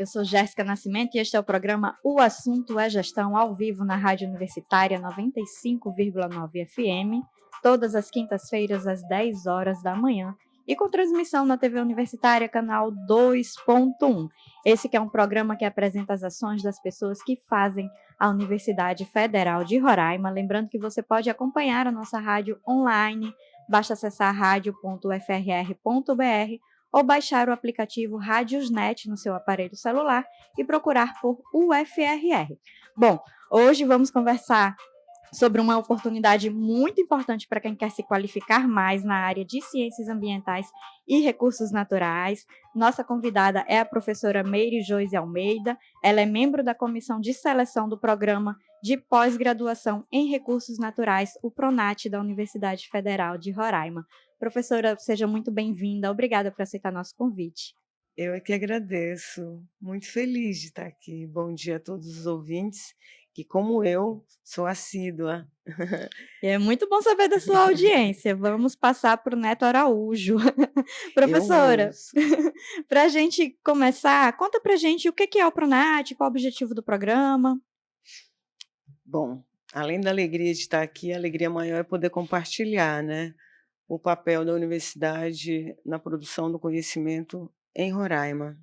eu sou Jéssica Nascimento e este é o programa O Assunto é Gestão, ao vivo na Rádio Universitária 95,9 FM, todas as quintas-feiras às 10 horas da manhã e com transmissão na TV Universitária, canal 2.1. Esse que é um programa que apresenta as ações das pessoas que fazem a Universidade Federal de Roraima. Lembrando que você pode acompanhar a nossa rádio online, basta acessar radio.ufrr.br ou baixar o aplicativo Radiosnet no seu aparelho celular e procurar por UFRR. Bom, hoje vamos conversar sobre uma oportunidade muito importante para quem quer se qualificar mais na área de ciências ambientais e recursos naturais. Nossa convidada é a professora Meire Joyce Almeida. Ela é membro da comissão de seleção do programa de pós-graduação em recursos naturais, o PRONAT, da Universidade Federal de Roraima. Professora, seja muito bem-vinda. Obrigada por aceitar nosso convite. Eu é que agradeço. Muito feliz de estar aqui. Bom dia a todos os ouvintes, que como eu, sou assídua. E é muito bom saber da sua audiência. Vamos passar para o Neto Araújo. Eu Professora, ouço. para a gente começar, conta para a gente o que é o PRONAT, qual o objetivo do programa. Bom, além da alegria de estar aqui, a alegria maior é poder compartilhar, né, o papel da universidade na produção do conhecimento em Roraima.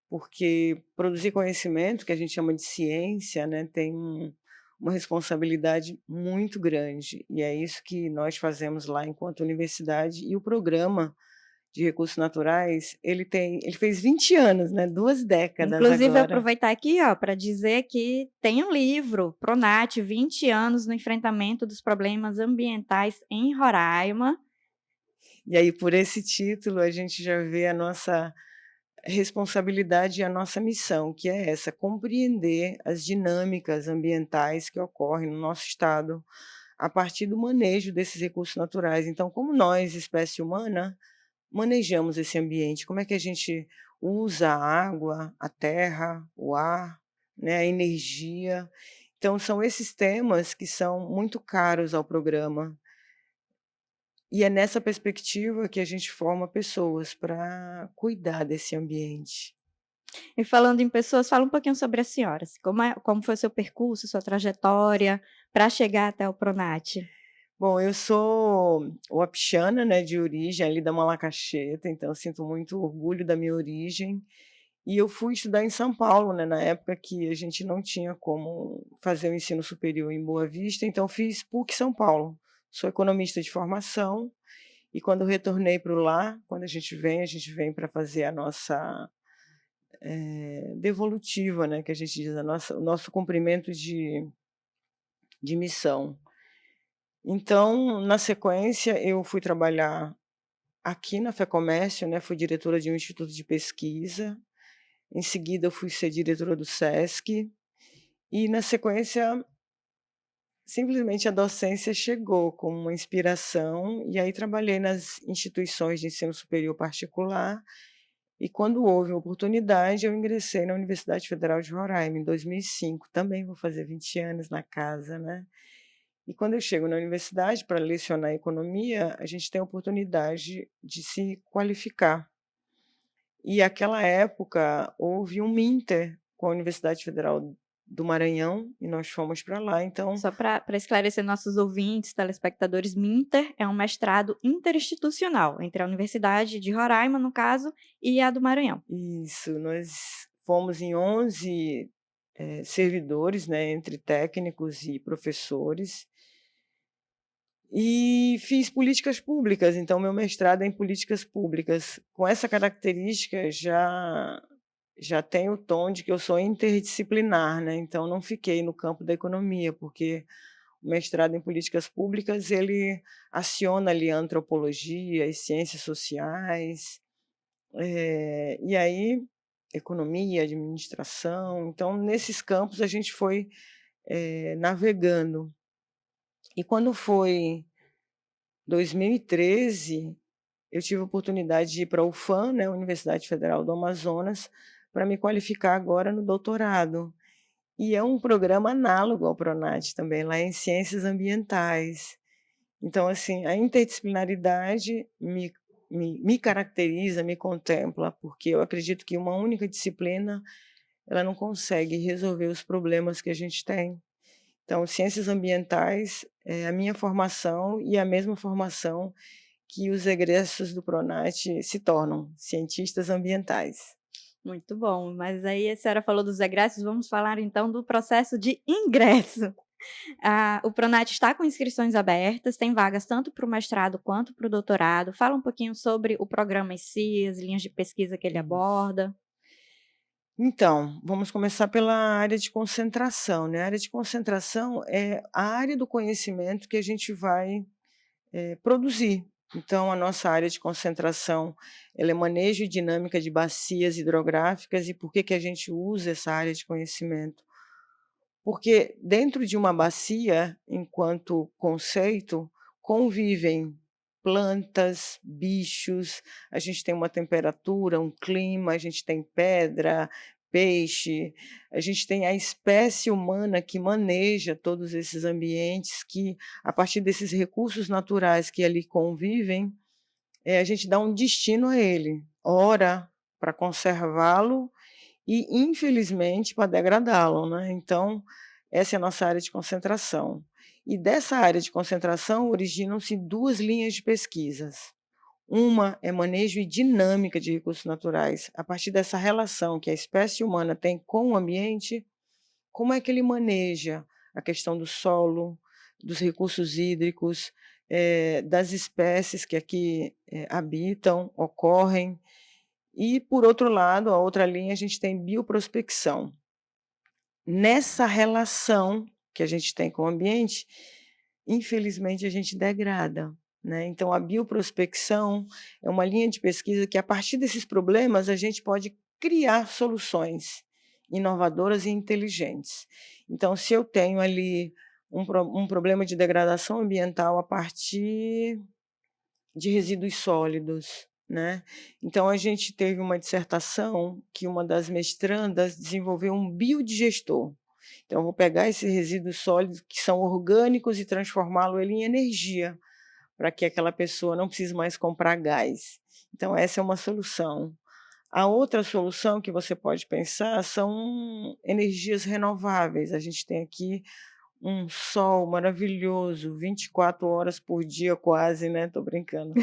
Porque produzir conhecimento, que a gente chama de ciência, né, tem uma responsabilidade muito grande, e é isso que nós fazemos lá enquanto universidade, e o programa de recursos naturais, ele fez 20 anos, né, 2 décadas Inclusive, agora. aproveitar aqui para dizer que tem um livro, PRONAT, 20 anos no enfrentamento dos problemas ambientais em Roraima. E aí, por esse título, a gente já vê a nossa responsabilidade e a nossa missão, que é essa: compreender as dinâmicas ambientais que ocorrem no nosso estado a partir do manejo desses recursos naturais. Então, como nós, espécie humana, manejamos esse ambiente? Como é que a gente usa a água, a terra, o ar, né, a energia? Então, são esses temas que são muito caros ao programa. E é nessa perspectiva que a gente forma pessoas para cuidar desse ambiente. E falando em pessoas, fala um pouquinho sobre a senhora. Como foi o seu percurso, sua trajetória para chegar até o PRONAT? Bom, eu sou wapixiana, né, de origem, ali da Malacaxeta, então eu sinto muito orgulho da minha origem. E eu fui estudar em São Paulo, né, na época que a gente não tinha como fazer o ensino superior em Boa Vista, então fiz PUC São Paulo. Sou economista de formação e quando eu retornei para o lar, quando a gente vem para fazer a nossa, devolutiva, né, que a gente diz, o nosso cumprimento de missão. Então, na sequência, eu fui trabalhar aqui na FEComércio, né, fui diretora de um instituto de pesquisa, em seguida eu fui ser diretora do SESC, e na sequência, simplesmente a docência chegou como uma inspiração, e aí trabalhei nas instituições de ensino superior particular, e quando houve oportunidade eu ingressei na Universidade Federal de Roraima em 2005, também vou fazer 20 anos na casa, né. E quando eu chego na universidade para lecionar economia, a gente tem a oportunidade de se qualificar. E aquela época houve um Minter com a Universidade Federal do Maranhão e nós fomos para lá, então Só para esclarecer nossos ouvintes, telespectadores, MINTER é um mestrado interinstitucional entre a Universidade de Roraima, no caso, e a do Maranhão. isso, nós fomos em 11, servidores, né, entre técnicos e professores, e fiz políticas públicas, então meu mestrado é em políticas públicas. Com essa característica já tem o tom de que eu sou interdisciplinar, né, então não fiquei no campo da economia, porque o mestrado em políticas públicas, ele aciona ali a antropologia, as ciências sociais, e aí economia, administração, então nesses campos a gente foi, navegando. E quando foi 2013, eu tive a oportunidade de ir para a UFAM, né, Universidade Federal do Amazonas, para me qualificar agora no doutorado. E é um programa análogo ao PRONAT também, lá em ciências ambientais. Então, assim, a interdisciplinaridade me caracteriza, me contempla, porque eu acredito que uma única disciplina, ela não consegue resolver os problemas que a gente tem. Então, ciências ambientais é a minha formação e a mesma formação que os egressos do Pronat se tornam, cientistas ambientais. Muito bom, mas aí a senhora falou dos egressos, vamos falar então do processo de ingresso. O Pronat está com inscrições abertas, tem vagas tanto para o mestrado quanto para o doutorado. Fala um pouquinho sobre o programa em si, as linhas de pesquisa que ele Isso. aborda. Então, vamos começar pela área de concentração, né. A área de concentração é a área do conhecimento que a gente vai, produzir. Então a nossa área de concentração, ela é manejo e dinâmica de bacias hidrográficas. E por que que a gente usa essa área de conhecimento? Porque dentro de uma bacia, enquanto conceito, convivem plantas, bichos, a gente tem uma temperatura, um clima, a gente tem pedra, peixe, a gente tem a espécie humana que maneja todos esses ambientes que, a partir desses recursos naturais que ali convivem, a gente dá um destino a ele, ora para conservá-lo e, infelizmente, para degradá-lo, né. Então, essa é a nossa área de concentração. E dessa área de concentração originam-se 2 linhas de pesquisas. Uma é manejo e dinâmica de recursos naturais. A partir dessa relação que a espécie humana tem com o ambiente, como é que ele maneja a questão do solo, dos recursos hídricos, das espécies que aqui, habitam, ocorrem. E, por outro lado, a outra linha, a gente tem bioprospecção. Nessa relação que a gente tem com o ambiente, infelizmente a gente degrada, né. Então a bioprospecção é uma linha de pesquisa que, a partir desses problemas, a gente pode criar soluções inovadoras e inteligentes. Então, se eu tenho ali um problema de degradação ambiental a partir de resíduos sólidos, né. Então a gente teve uma dissertação que uma das mestrandas desenvolveu um biodigestor. Então eu vou pegar esses resíduos sólidos que são orgânicos e transformá-lo ele em energia, para que aquela pessoa não precise mais comprar gás. Então essa é uma solução. A outra solução que você pode pensar são energias renováveis. A gente tem aqui um sol maravilhoso, 24 horas por dia quase, né, tô brincando,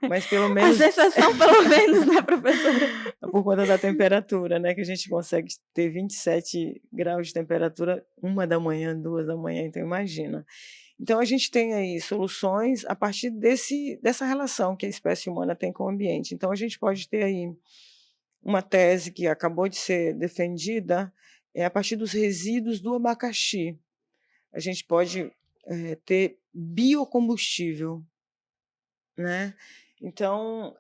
mas pelo A menos sensação pelo menos, né, professora? por conta da temperatura, né, que a gente consegue ter 27 graus de temperatura 1 da manhã, 2 da manhã, então imagina. Então a gente tem aí soluções a partir dessa relação que a espécie humana tem com o ambiente. Então a gente pode ter aí uma tese que acabou de ser defendida, é a partir dos resíduos do abacaxi. A gente pode, ter biocombustível, né. Então,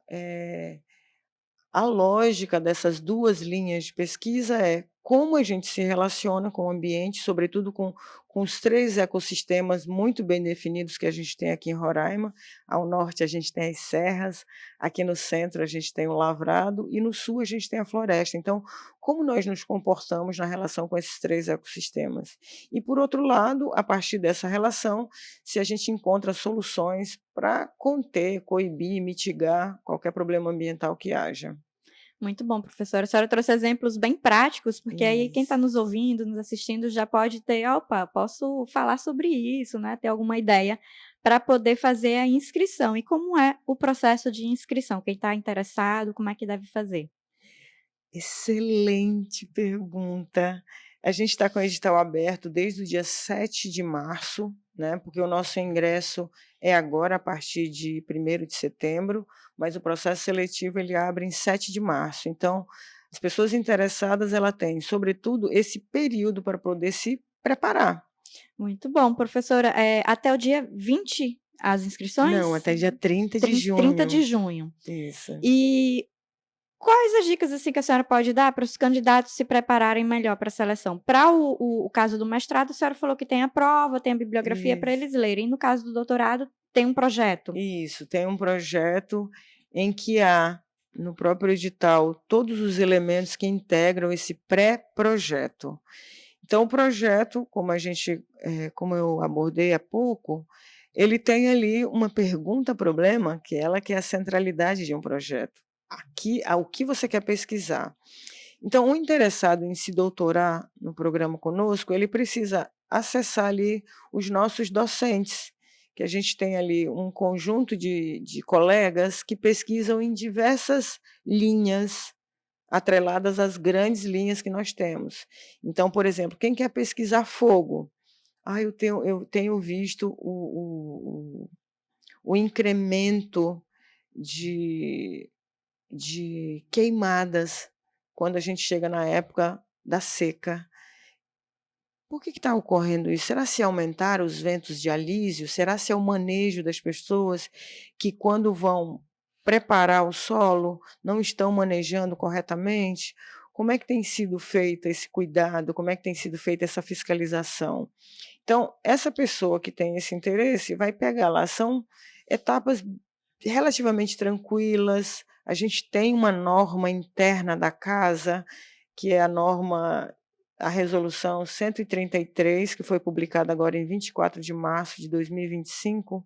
a lógica dessas 2 linhas de pesquisa é como a gente se relaciona com o ambiente, sobretudo com os 3 ecossistemas muito bem definidos que a gente tem aqui em Roraima. Ao norte a gente tem as serras, aqui no centro a gente tem o lavrado e no sul a gente tem a floresta. Então, como nós nos comportamos na relação com esses 3 ecossistemas? E, por outro lado, a partir dessa relação, se a gente encontra soluções para conter, coibir, mitigar qualquer problema ambiental que haja. Muito bom, professora. A senhora trouxe exemplos bem práticos, porque aí quem está Isso. nos ouvindo, nos assistindo, já pode ter: "Opa, posso falar sobre isso", né, ter alguma ideia para poder fazer a inscrição. E como é o processo de inscrição? Quem está interessado, como é que deve fazer? Excelente pergunta. A gente está com o edital aberto desde o dia 7 de março, né, porque o nosso ingresso é agora a partir de 1º de setembro, mas o processo seletivo ele abre em 7 de março. Então, as pessoas interessadas, ela têm, sobretudo, esse período para poder se preparar. Muito bom, professora. Até o dia 20 as Não, inscrições? até dia 30 de 30 de junho. junho. Isso. E quais as dicas, assim, que a senhora pode dar para os candidatos se prepararem melhor para a seleção? Para o caso do mestrado, a senhora falou que tem a prova, tem a bibliografia para Isso. eles lerem. No caso do doutorado, tem um projeto? Isso, tem um projeto em que há, no próprio edital, todos os elementos que integram esse pré-projeto. Então o projeto, como eu abordei há pouco, ele tem ali uma pergunta-problema, que é a centralidade de um projeto. Aqui, o que você quer pesquisar? Então, o interessado em se doutorar no programa conosco, ele precisa acessar ali os nossos docentes, que a gente tem ali um conjunto de colegas que pesquisam em diversas linhas, atreladas às grandes linhas que nós temos. Então, por exemplo, quem quer pesquisar fogo? Eu tenho visto o incremento de queimadas quando a gente chega na época da seca. Por que está ocorrendo isso? Será se aumentaram os ventos de alísio? Será se é o manejo das pessoas que, quando vão preparar o solo, não estão manejando corretamente? Como é que tem sido feito esse cuidado? Como é que tem sido feita essa fiscalização? Então, essa pessoa que tem esse interesse vai pegar lá, são etapas relativamente tranquilas. A gente tem uma norma interna da casa, que é a resolução 133, que foi publicada agora em 24 de março de 2025,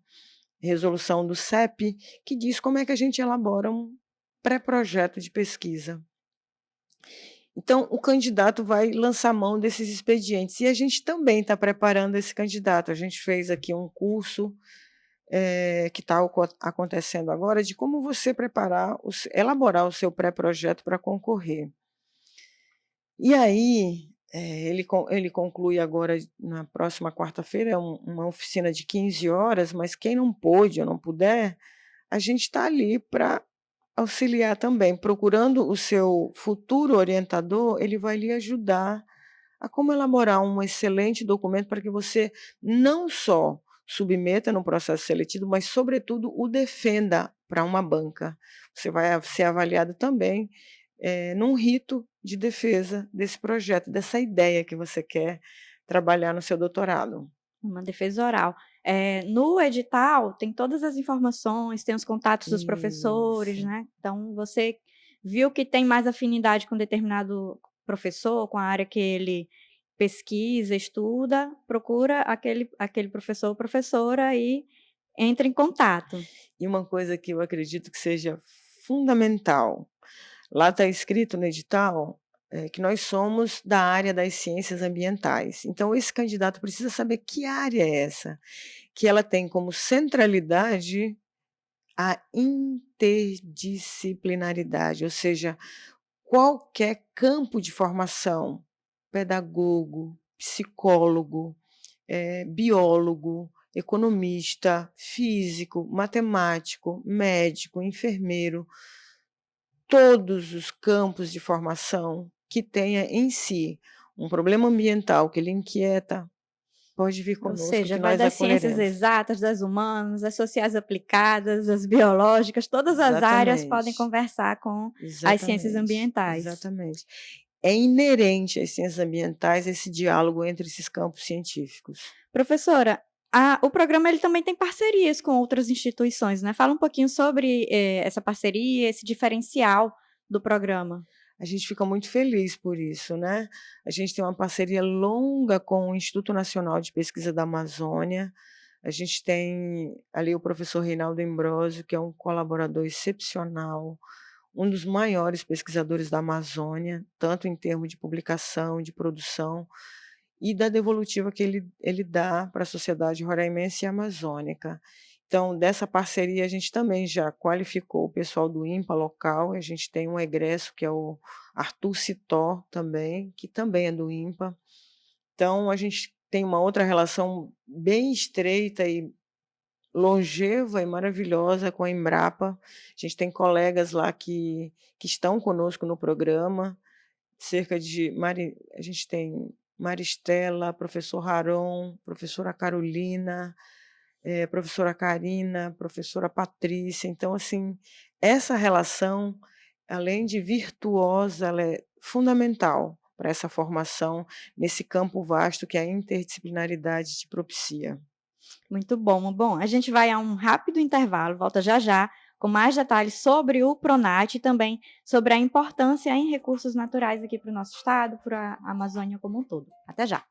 resolução do CEP, que diz como é que a gente elabora um pré-projeto de pesquisa. Então, o candidato vai lançar mão desses expedientes, e a gente também está preparando esse candidato. A gente fez aqui um curso que está acontecendo agora, de como você elaborar o seu pré-projeto para concorrer. E aí, ele conclui agora, na próxima quarta-feira, uma oficina de 15 horas, mas quem não pôde ou não puder, a gente está ali para auxiliar também. Procurando o seu futuro orientador, ele vai lhe ajudar a como elaborar um excelente documento para que você não só submeta no processo seletivo, mas, sobretudo, o defenda para uma banca. Você vai ser avaliado também num rito de defesa desse projeto, dessa ideia que você quer trabalhar no seu doutorado. Uma defesa oral. No edital tem todas as informações, tem os contatos dos professores, Isso, né, então você viu que tem mais afinidade com determinado professor, com a área que ele pesquisa, estuda, procura aquele professor ou professora e entra em contato. e uma coisa que eu acredito que seja fundamental, lá está escrito no edital, que nós somos da área das ciências ambientais. Então esse candidato precisa saber que área é essa, que ela tem como centralidade a interdisciplinaridade, ou seja, qualquer campo de formação, pedagogo, psicólogo, biólogo, economista, físico, matemático, médico, enfermeiro, todos os campos de formação que tenha em si um problema ambiental que lhe inquieta, pode vir Ou conosco seja, que vai nós das ciências acolheremos. exatas, das humanas, das sociais aplicadas, das biológicas, todas as áreas podem Exatamente, conversar com as ciências exatamente, ambientais. exatamente. É inerente às ciências ambientais esse diálogo entre esses campos científicos. Professora, o programa ele também tem parcerias com outras instituições, né. Fala um pouquinho sobre, essa parceria, esse diferencial do programa. A gente fica muito feliz por isso, né. A gente tem uma parceria longa com o Instituto Nacional de Pesquisa da Amazônia, a gente tem ali o professor Reinaldo Ambrósio, que é um colaborador excepcional, um dos maiores pesquisadores da Amazônia, tanto em termos de publicação, de produção e da devolutiva que ele dá para a sociedade roraimense e amazônica. Então, dessa parceria, a gente também já qualificou o pessoal do INPA local, a gente tem um egresso que é o Arthur Citó também, que também é do INPA. Então, a gente tem uma outra relação bem estreita e longeva e maravilhosa com a Embrapa. A gente tem colegas lá que estão conosco no programa, cerca de a gente tem Maristela, professor Raron, professora Carolina, professora Karina, professora Patrícia. Então, assim, essa relação, além de virtuosa, ela é fundamental para essa formação nesse campo vasto que a interdisciplinaridade te propicia. Muito bom. Bom, a gente vai a um rápido intervalo, volta já já com mais detalhes sobre o Pronat e também sobre a importância em recursos naturais aqui para o nosso estado, para a Amazônia como um todo. Até já!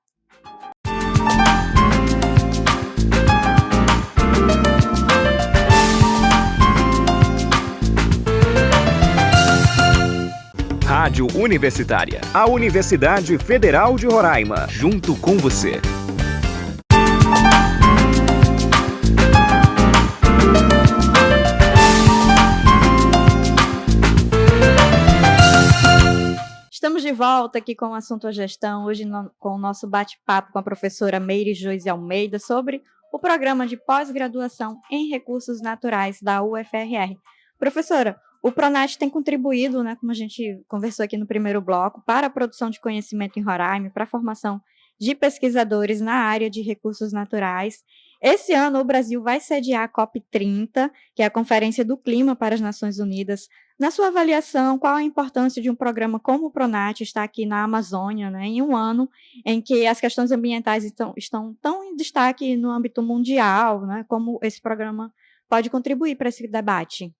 Rádio Universitária. A Universidade Federal de Roraima. Junto com você. Estamos de volta aqui com o assunto a gestão, hoje com o nosso bate-papo com a professora Meire Joyce Almeida sobre o programa de pós-graduação em recursos naturais da UFRR. Professora, o Pronat tem contribuído, né, como a gente conversou aqui no primeiro bloco, para a produção de conhecimento em Roraima, para a formação de pesquisadores na área de recursos naturais. Esse ano, o Brasil vai sediar a COP30, que é a Conferência do Clima para as Nações Unidas. Na sua avaliação, qual a importância de um programa como o Pronat estar aqui na Amazônia, né, em um ano em que as questões ambientais estão tão em destaque no âmbito mundial, né, como esse programa pode contribuir para esse debate?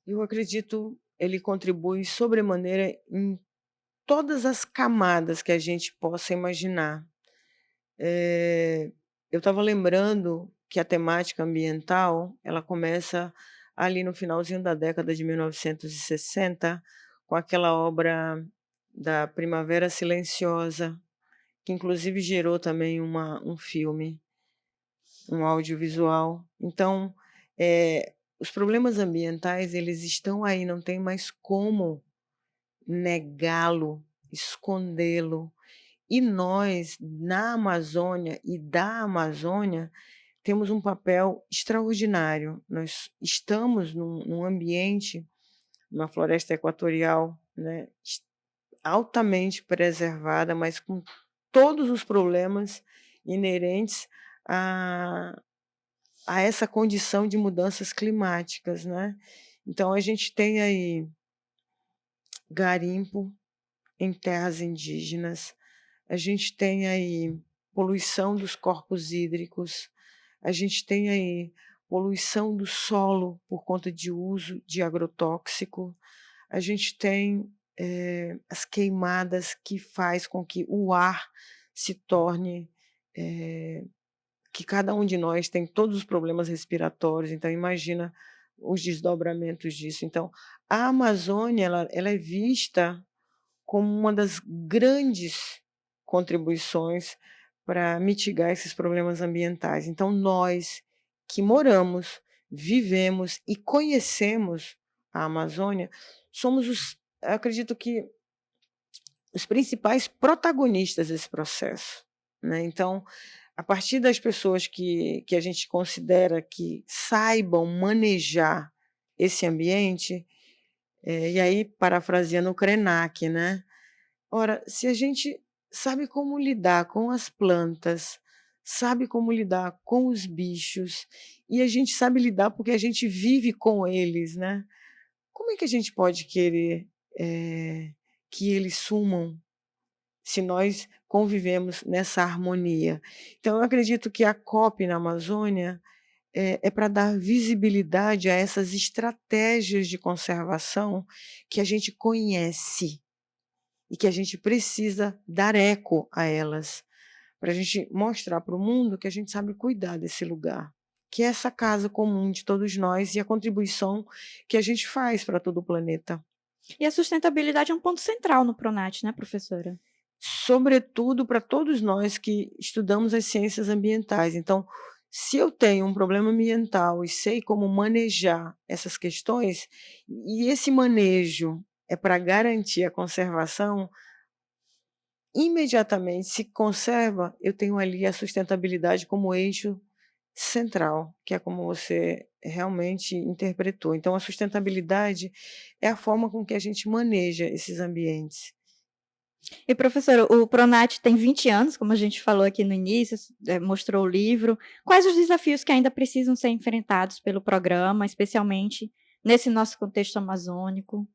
Eu acredito ele contribui sobremaneira em todas as camadas que a gente possa imaginar. Eu estava lembrando que a temática ambiental, ela começa ali no finalzinho da década de 1960, com aquela obra da Primavera Silenciosa, que inclusive gerou também um filme, um audiovisual. Então, os problemas ambientais, eles estão aí, não tem mais como negá-lo, escondê-lo. E nós, na Amazônia e da Amazônia, temos um papel extraordinário. Nós estamos num ambiente, numa floresta equatorial, né, altamente preservada, mas com todos os problemas inerentes a essa condição de mudanças climáticas, né? Então a gente tem aí garimpo em terras indígenas, a gente tem aí poluição dos corpos hídricos, a gente tem aí poluição do solo por conta de uso de agrotóxico, a gente tem as queimadas que faz com que o ar se torne que cada um de nós tem todos os problemas respiratórios, então imagina os desdobramentos disso. Então, a Amazônia ela é vista como uma das grandes contribuições para mitigar esses problemas ambientais. Então, nós que moramos, vivemos e conhecemos a Amazônia, somos eu acredito que os principais protagonistas desse processo, né? Então, a partir das pessoas que a gente considera que saibam manejar esse ambiente, e aí parafraseando o Krenak, né? Ora, se a gente sabe como lidar com as plantas, sabe como lidar com os bichos, e a gente sabe lidar porque a gente vive com eles, né? Como é que a gente pode querer que eles sumam se nós convivemos nessa harmonia? Então, eu acredito que a COP na Amazônia é para dar visibilidade a essas estratégias de conservação que a gente conhece e que a gente precisa dar eco a elas, para a gente mostrar para o mundo que a gente sabe cuidar desse lugar, que é essa casa comum de todos nós e a contribuição que a gente faz para todo o planeta. E a sustentabilidade é um ponto central no Pronat, né, professora? Sobretudo para todos nós que estudamos as ciências ambientais. Então, se eu tenho um problema ambiental e sei como manejar essas questões, e esse manejo é para garantir a conservação, imediatamente se conserva, eu tenho ali a sustentabilidade como eixo central, que é como você realmente interpretou. Então, a sustentabilidade é a forma com que a gente maneja esses ambientes. E, professora, o Pronat tem 20 anos, como a gente falou aqui no início, mostrou o livro. Quais os desafios que ainda precisam ser enfrentados pelo programa, especialmente nesse nosso contexto amazônico?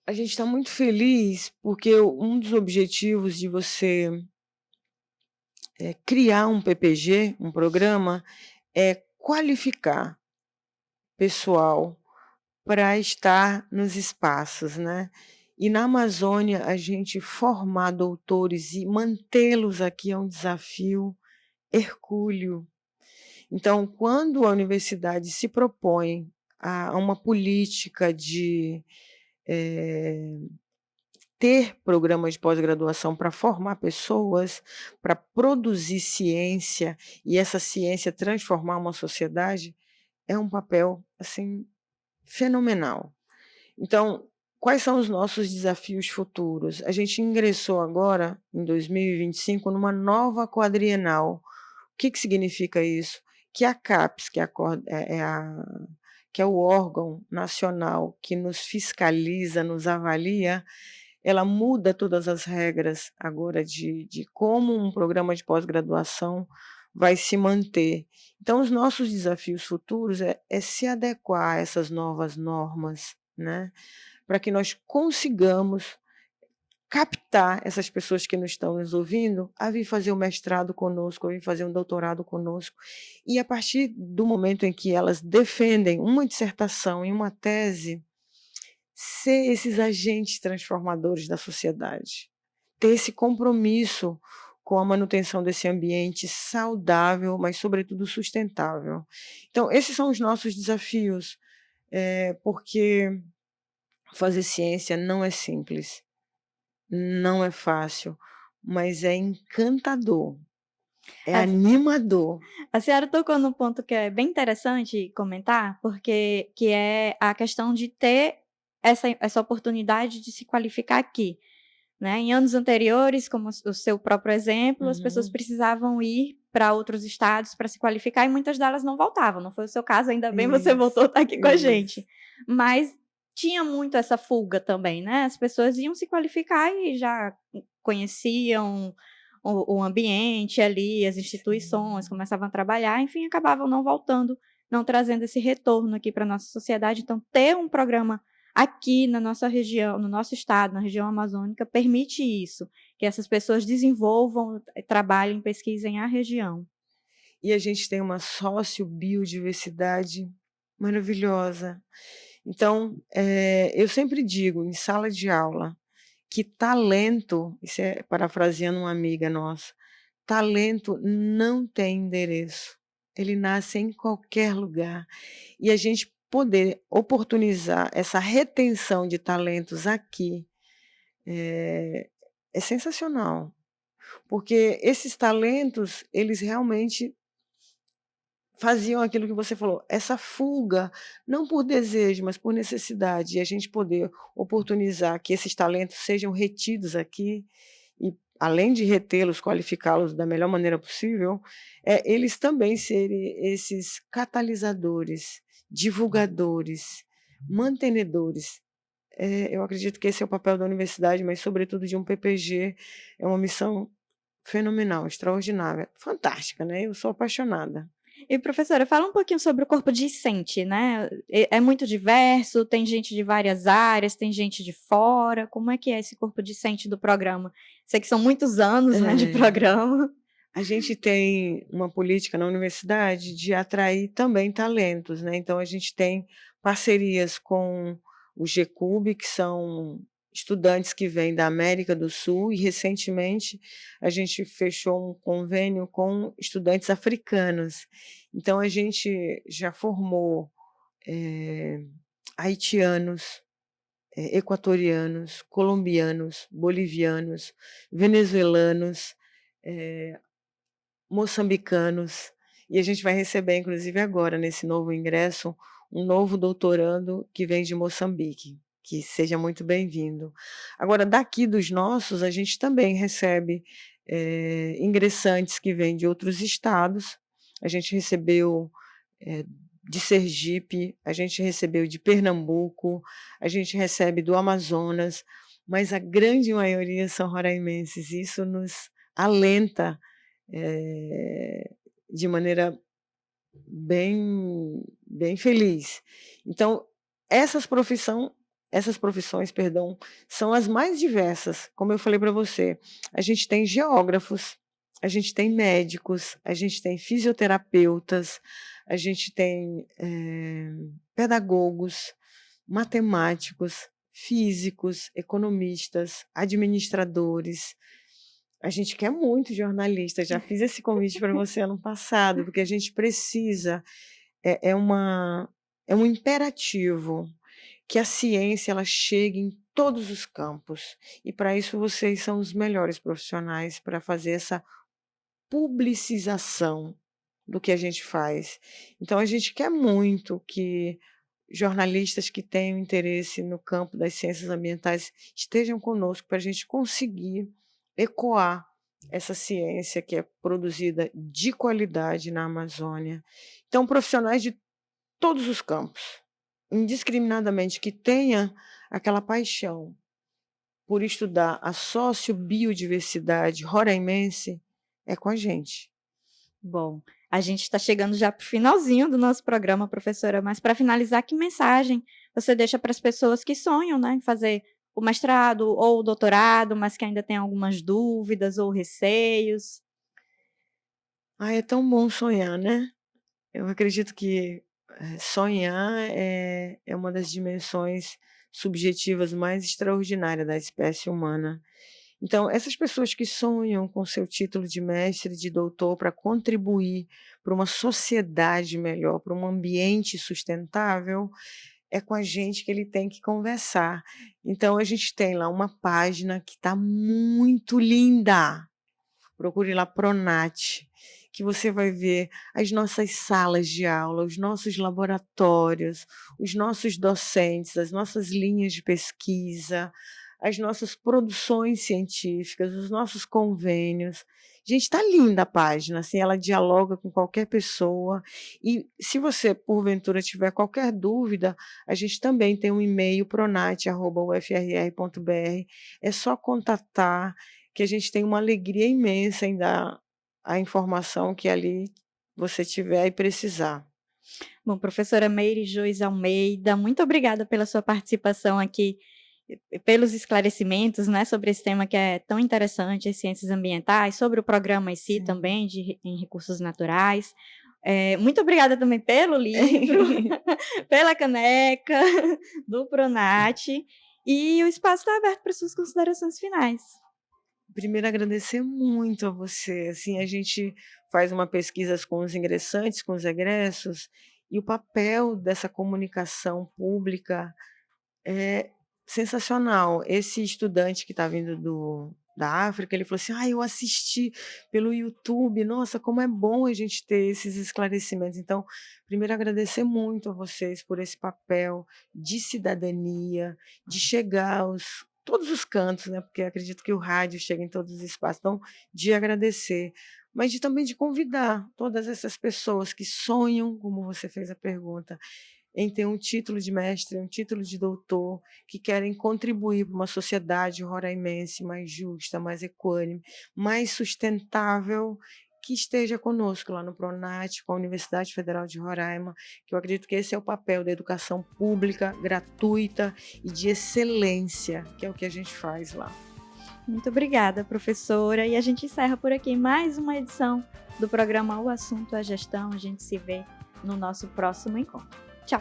A gente está muito feliz porque um dos objetivos de você criar um PPG, um programa, é qualificar pessoal para estar nos espaços, né. E na Amazônia, a gente formar doutores e mantê-los aqui é um desafio hercúleo. Então, quando a universidade se propõe a uma política de, eh, ter programas de pós-graduação para formar pessoas, para produzir ciência e essa ciência transformar uma sociedade, é um papel, assim, fenomenal. Então, quais são os nossos desafios futuros? A gente ingressou agora, em 2025, numa nova quadrienal. O que que significa isso? Que a CAPES, que é a cor é a que é o órgão nacional que nos fiscaliza, nos avalia, ela muda todas as regras agora de como um programa de pós-graduação vai se manter. Então os nossos desafios futuros é se adequar a essas novas normas, né, para que nós consigamos captar essas pessoas que não estão nos ouvindo a vir fazer um mestrado conosco, a vir fazer um doutorado conosco. E a partir do momento em que elas defendem uma dissertação e uma tese, ser esses agentes transformadores da sociedade, ter esse compromisso com a manutenção desse ambiente saudável, mas sobretudo sustentável. Então esses são os nossos desafios, porque fazer ciência não é simples. Não é fácil, mas é encantador, é A animador. a senhora tocou num ponto que é bem interessante comentar, porque que é a questão de ter essa oportunidade de se qualificar aqui, né. Em anos anteriores, como o seu próprio exemplo, as pessoas Uhum. precisavam ir para outros estados para se qualificar e muitas delas não voltavam, não foi o seu caso, ainda bem você Isso, voltou, tá aqui com a isso. gente. Mas tinha muito essa fuga também, né, as pessoas iam se qualificar e já conheciam o ambiente ali, as instituições, Sim. começavam a trabalhar, enfim, acabavam não voltando, não trazendo esse retorno aqui para nossa sociedade. Então ter um programa aqui na nossa região, no nosso estado, na região amazônica, permite isso, que essas pessoas desenvolvam, trabalhem, pesquisem a região. E a gente tem uma sociobiodiversidade maravilhosa. Então, eu sempre digo em sala de aula que talento, isso é parafraseando uma amiga nossa, talento não tem endereço, ele nasce em qualquer lugar. E a gente poder oportunizar essa retenção de talentos aqui, é é sensacional, porque esses talentos, eles realmente faziam aquilo que você falou, essa fuga, não por desejo, mas por necessidade, e a gente poder oportunizar que esses talentos sejam retidos aqui, e além de retê-los, qualificá-los da melhor maneira possível, eles também serem esses catalisadores, divulgadores, mantenedores. Eu acredito que esse é o papel da universidade, mas sobretudo de um PPG, é uma missão fenomenal, extraordinária, fantástica, né, eu sou apaixonada. E professora, fala um pouquinho sobre o corpo discente, né, é muito diverso, tem gente de várias áreas, tem gente de fora, como é que é esse corpo discente do programa? Sei que são muitos anos, né, de É. programa. A gente tem uma política na universidade de atrair também talentos, né, então a gente tem parcerias com o GCUB, que são estudantes que vêm da América do Sul, e recentemente a gente fechou um convênio com estudantes africanos. Então a gente já formou, eh, haitianos, equatorianos, colombianos, bolivianos, venezuelanos, eh moçambicanos, e a gente vai receber inclusive agora nesse novo ingresso, um novo doutorando que vem de Moçambique, que seja muito bem-vindo. Agora daqui dos nossos, a gente também recebe, ingressantes que vêm de outros estados, a gente recebeu, de Sergipe, a gente recebeu de Pernambuco, a gente recebe do Amazonas, mas a grande maioria são roraimenses, e isso nos alenta eh, de maneira bem feliz. Então, essas profissões, perdão, são as mais diversas, como eu falei para você. A gente tem geógrafos, a gente tem médicos, a gente tem fisioterapeutas, a gente tem pedagogos, matemáticos, físicos, economistas, administradores. A gente quer muito jornalista, já fiz esse convite para você ano passado, porque a gente precisa, é um imperativo que a ciência ela chegue em todos os campos. E para isso vocês são os melhores profissionais para fazer essa publicização do que a gente faz. Então a gente quer muito que jornalistas que tenham interesse no campo das ciências ambientais estejam conosco para a gente conseguir ecoar essa ciência que é produzida de qualidade na Amazônia. Então, profissionais de todos os campos, indiscriminadamente, que tenha aquela paixão por estudar a sociobiodiversidade roraimense, é com a gente. Bom, a gente está chegando já para o finalzinho do nosso programa, professora, mas para finalizar, que mensagem você deixa para as pessoas que sonham, né, em fazer o mestrado ou o doutorado, mas que ainda têm algumas dúvidas ou receios? É tão bom sonhar, né? Eu acredito que sonhar é uma das dimensões subjetivas mais extraordinárias da espécie humana. Então, essas pessoas que sonham com seu título de mestre, de doutor, para contribuir para uma sociedade melhor, para um ambiente sustentável, é com a gente que ele tem que conversar. Então, a gente tem lá uma página que está muito linda. Procure lá Pronat, que você vai ver as nossas salas de aula, os nossos laboratórios, os nossos docentes, as nossas linhas de pesquisa, as nossas produções científicas, os nossos convênios. Gente, está linda a página, assim, ela dialoga com qualquer pessoa. E se você, porventura, tiver qualquer dúvida, a gente também tem um e-mail, pronat@ufrr.br. É só contatar, que a gente tem uma alegria imensa em dar a informação que ali você tiver e precisar. Bom, professora Meire Joyce Almeida, muito obrigada pela sua participação aqui, pelos esclarecimentos, né, sobre esse tema que é tão interessante, as ciências ambientais, sobre o programa em si também, em recursos naturais. Muito obrigada também pelo livro, pela caneca do Pronat, e o espaço está aberto para suas considerações finais. Primeiro, agradecer muito a você. Assim, a gente faz uma pesquisa com os ingressantes, com os egressos, e o papel dessa comunicação pública é sensacional. Esse estudante que está vindo da África, ele falou assim: eu assisti pelo YouTube, nossa, como é bom a gente ter esses esclarecimentos. Então, primeiro, agradecer muito a vocês por esse papel de cidadania, de chegar aos todos os cantos, né? Porque acredito que o rádio chega em todos os espaços. Então, de agradecer, mas também de convidar todas essas pessoas que sonham, como você fez a pergunta, em ter um título de mestre, um título de doutor, que querem contribuir para uma sociedade roraimense mais justa, mais equânime, mais sustentável, que esteja conosco lá no Pronat, com a Universidade Federal de Roraima, que eu acredito que esse é o papel da educação pública, gratuita e de excelência, que é o que a gente faz lá. Muito obrigada, professora. E a gente encerra por aqui mais uma edição do programa O Assunto é Gestão. A gente se vê no nosso próximo encontro. Tchau!